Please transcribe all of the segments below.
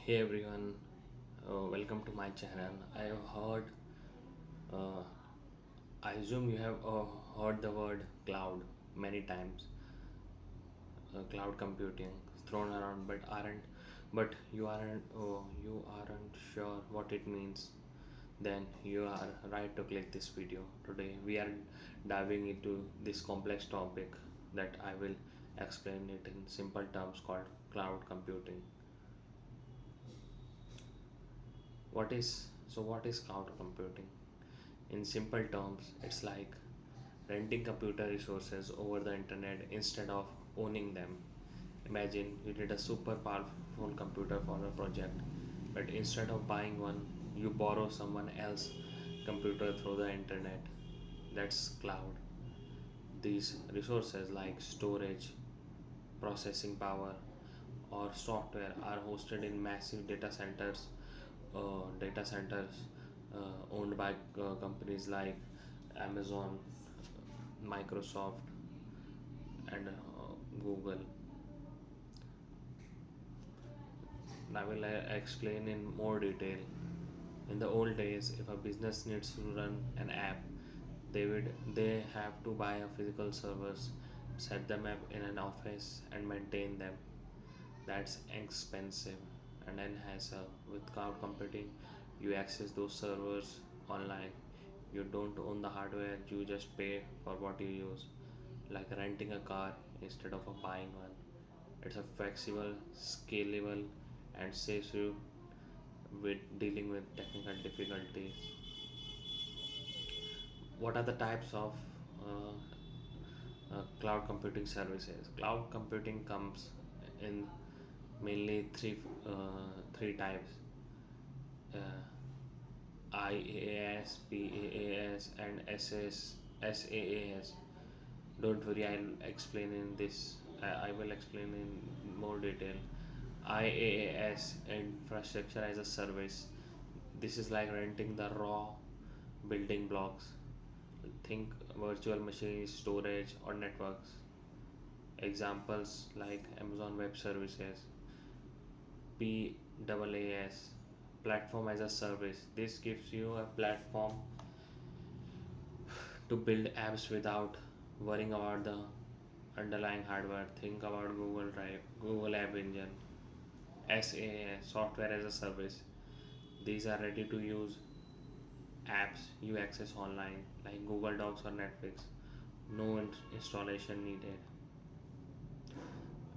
Hey everyone, welcome to my channel. I have heard, uh, I assume you have heard the word cloud many times, cloud computing thrown around, but you aren't sure what it means. Then you are right to click this video. Today we are diving into this complex topic that I will explain it in simple terms called cloud computing. What is cloud computing? In simple terms, it's like renting computer resources over the internet instead of owning them. Imagine you need a super powerful computer for a project, but instead of buying one, you borrow someone else's computer through the internet. That's cloud. These resources like storage, processing power, or software are hosted in massive data centers owned by companies like Amazon, Microsoft, and Google. I will explain in more detail. In the old days, if a business needs to run an app, they have to buy a physical servers, set them up in an office, and maintain them. That's expensive and then hassle. With cloud computing, you access those servers online. You don't own the hardware, you just pay for what you use, like renting a car instead of buying one. It's a flexible, scalable, and saves you with dealing with technical difficulties. What are the types of cloud computing services? Cloud computing comes in mainly three types: uh, IaaS, PaaS, and SaaS. Don't worry, I'll explain in this. I will explain in more detail. IaaS, infrastructure as a service. This is like renting the raw building blocks. Think virtual machines, storage, or networks. Examples like Amazon Web Services. PaaS, platform as a service. This gives you a platform to build apps without worrying about the underlying hardware. Think about Google Drive, Google App Engine, SaaS, software as a service. These are ready to use apps you access online, like Google Docs or Netflix. No installation needed.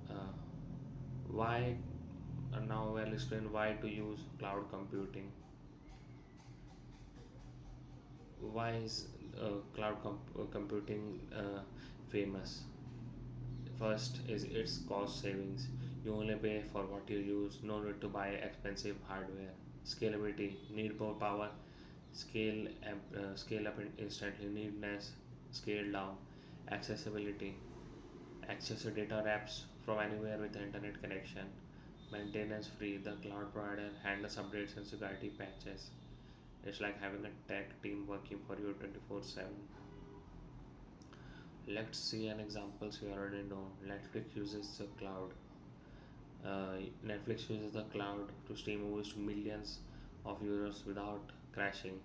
Uh, why? Now I'll explain why to use cloud computing. Why is computing famous? First is its cost savings. You only pay for what you use, no need to buy expensive hardware. Scalability, need more power, scale up instantly, need less, scale down. Accessibility, access to data apps from anywhere with the internet connection. Maintenance free, the cloud provider handles updates and security patches. It's like having a tech team working for you 24/7. Let's see an examples we already know. Netflix uses the cloud. Netflix uses the cloud to stream movies to millions of users without crashing.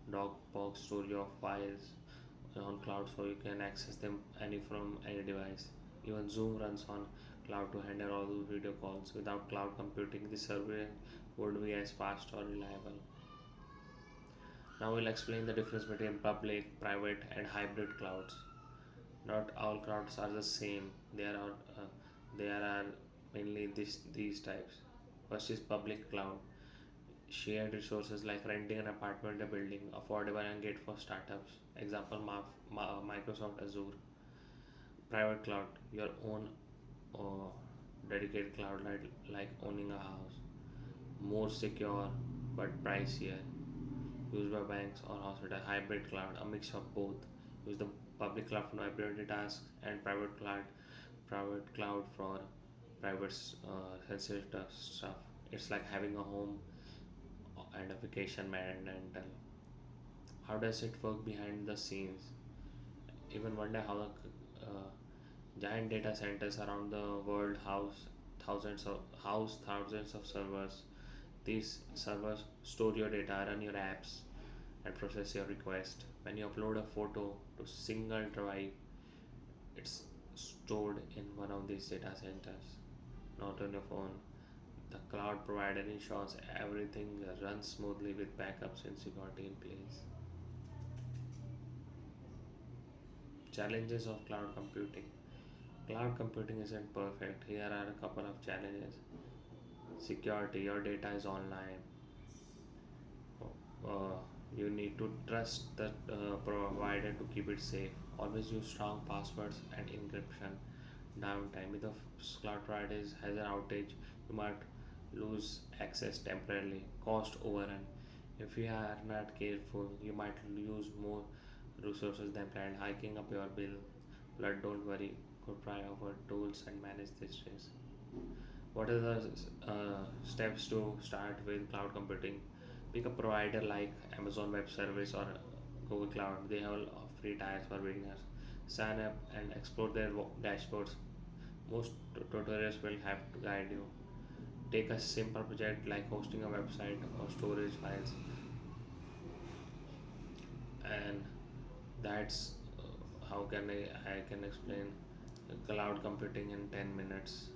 Dropbox store your files on cloud so you can access them from any device. Even Zoom runs on cloud to handle all those video calls. Without cloud computing, the service would be as fast or reliable. Now we'll explain the difference between public, private, and hybrid clouds. Not all clouds are the same. There are mainly these types. First is public cloud. Shared resources like renting an apartment or building, affordable and great for startups. Example Microsoft Azure. Private cloud, your own uh, dedicated cloud like owning a house. More secure but pricier. Used by banks or hospital. Hybrid cloud, a mix of both. Use the public cloud for priority tasks and private cloud for private sensitive stuff. It's like having a home and a vacation rental. How does it work behind the scenes? Even wonder how the giant data centers around the world house thousands of servers. These servers store your data, run your apps, and process your request. When you upload a photo to single drive, it's stored in one of these data centers, not on your phone. The cloud provider ensures everything runs smoothly with backups and security in place. Challenges of cloud computing. Cloud computing isn't perfect. Here are a couple of challenges. Security, your data is online. Uh, you need to trust the provider to keep it safe. Always use strong passwords and encryption. Downtime. If the cloud provider has an outage, you might lose access temporarily. Cost overrun. If you are not careful, you might use more resources than planned, hiking up your bill. But don't worry, could try our tools and manage this stress. What are the steps to start with cloud computing? Pick a provider like Amazon Web Service or Google Cloud. They have free tiers for beginners. Sign up and explore their dashboards. Most tutorials will have to guide you. Take a simple project like hosting a website or storage files, and that's how can I can explain cloud computing in 10 minutes.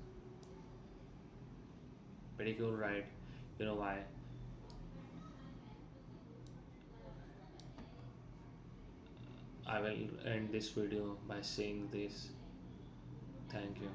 Pretty cool, right? You know why? I will end this video by saying this. Thank you.